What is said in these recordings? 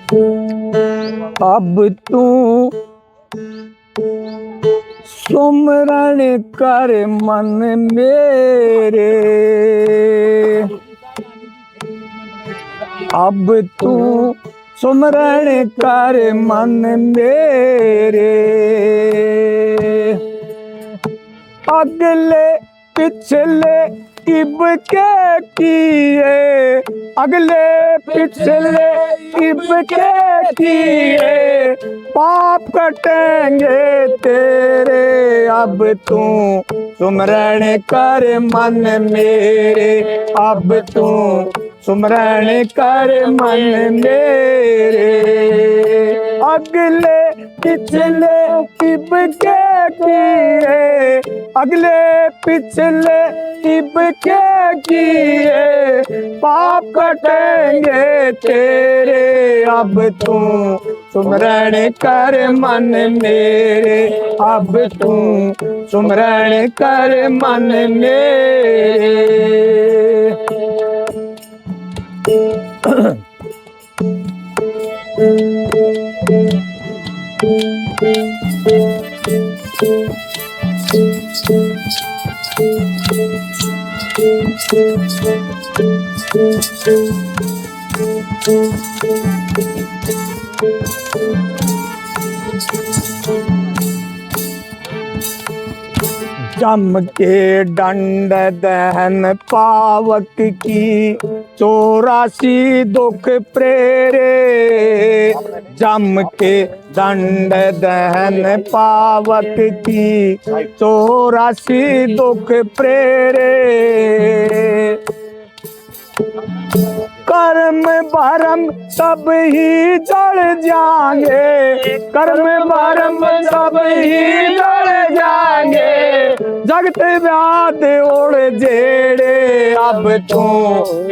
अब तू सुमरण कर मन मेरे, अब तू सुमरण कर मन मेरे। अगले पिछले इब के किए, अगले पिछले इब के किए, पाप कटेंगे तेरे। अब तू सुमरण कर मन मेरे, अब तू सुमरण कर मन मेरे। अगले पिछले इब के किए, अगले पिछले इब के किए, पाप कटेंगे तेरे। अब तू सुमरण कर मन मेरे, अब तू सुमरण कर मन मेरे। जम के दंड दहन पावक की 84 दुख प्रेरे। जम के दंड दहन पावक की 84 दुख प्रेरे। कर्म भरम सब ही जड़ जाएंगे, कर्म भरम सब ही जड़ जाएंगे। जगत व्याध ओढ़ जेड़े, अब तू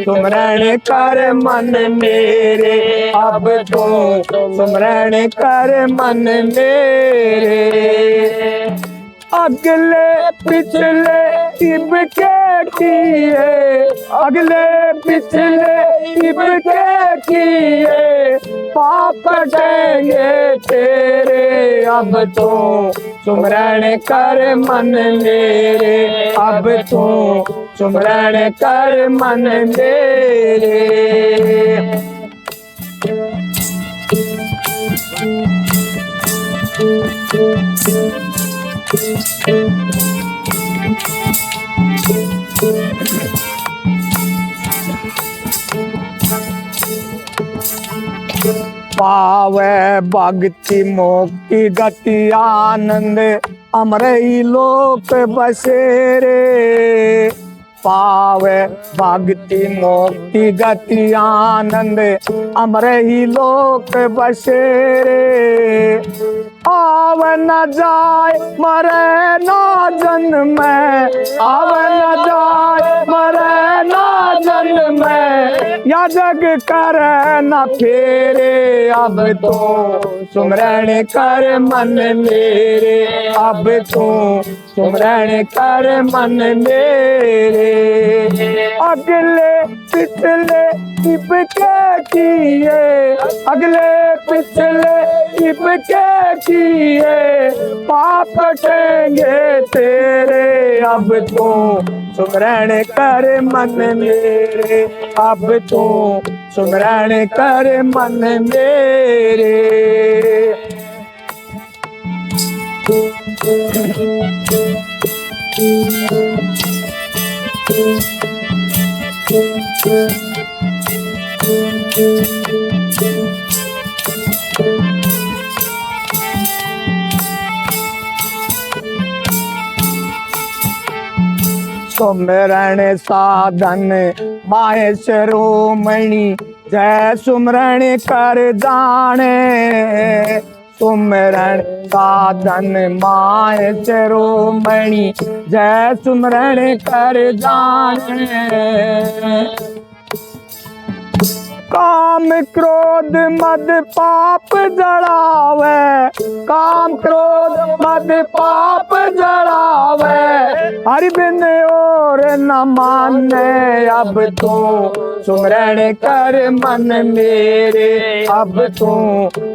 सुमरण कर मन मेरे, अब तू सुमरण कर मन मेरे। अगले पिछले इब के किए, अगले पिछले इब के किए, पाप कटेंगे तेरे। अब तू सुमरण कर मन मेरे, अब तू सुमरण कर मन मेरे। पावे भक्ति मोक्ति गति आनंद, अमर ही लोक बसेरे। पावे भक्ति मोक्ति गति आनंद, अमर ही लोक बसेरे। आव न जाए मरे ना जन्म, आव न जाए मरे ना जन्म, या जग कर न फेरे। अब तो सुमरण कर मन मेरे, अब तो सुमरण कर मन मेरे। अगले पिछले इब के किए, अगले पिछले इब के किए, पाप कटेंगे तेरे। अब तो सुमरण कर मन मेरे, अब तो सुमरण कर मन मेरे। सुमरण साधन माहे शिरोमणि, जय सुमरण कर जाने। सुमरण साधन माहे शिरोमणि, जय सुमरण कर जाने। काम क्रोध मद पाप जड़ावे, काम क्रोध मद पाप जड़ावे, हरि बिन और न माने अब तू सुमरण कर मन मेरे, अब तू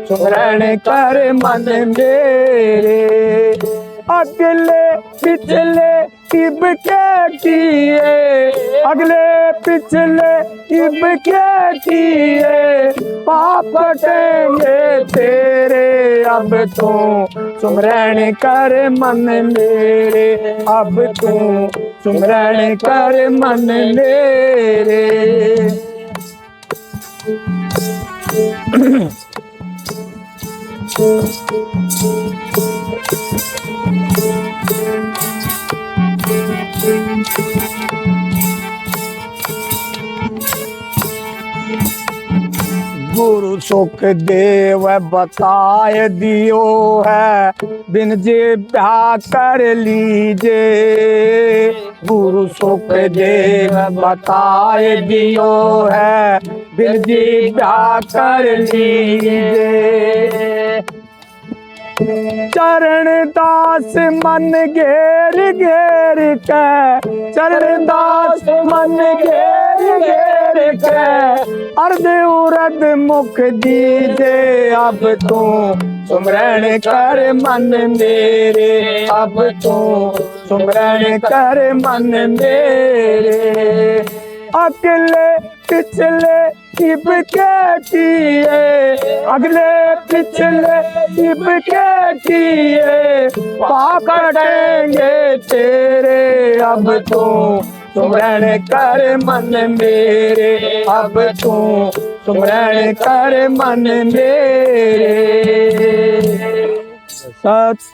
सुमरण कर मन मेरे। अगले पिछले इब के किए, अगले पिछले इब के किए, पाप कटेंगे तेरे अब तू सुमरण कर मन मेरे, अब तू सुमरण कर मन मेरे। गुरु सुख देव बताए दियो है, बिन जिभ्या कर लीजे, गुरु सुख देव बताए दियो है, बिन जिभ्या कर लीजे। चरण दास मन घेर घेर के, चरण दास मन घेर घेर के, अर्ध उरद मुख दीजे अब तू सुमरण कर मन मेरे, अब तू सुमरण कर मन मेरे। अगले पिछले इब के किए, अगले पिछले इब के किए, पाप कटेंगे तेरे अब तू सुमरण कर मन मेरे, अब तू सुमरण कर मन मेरे। सत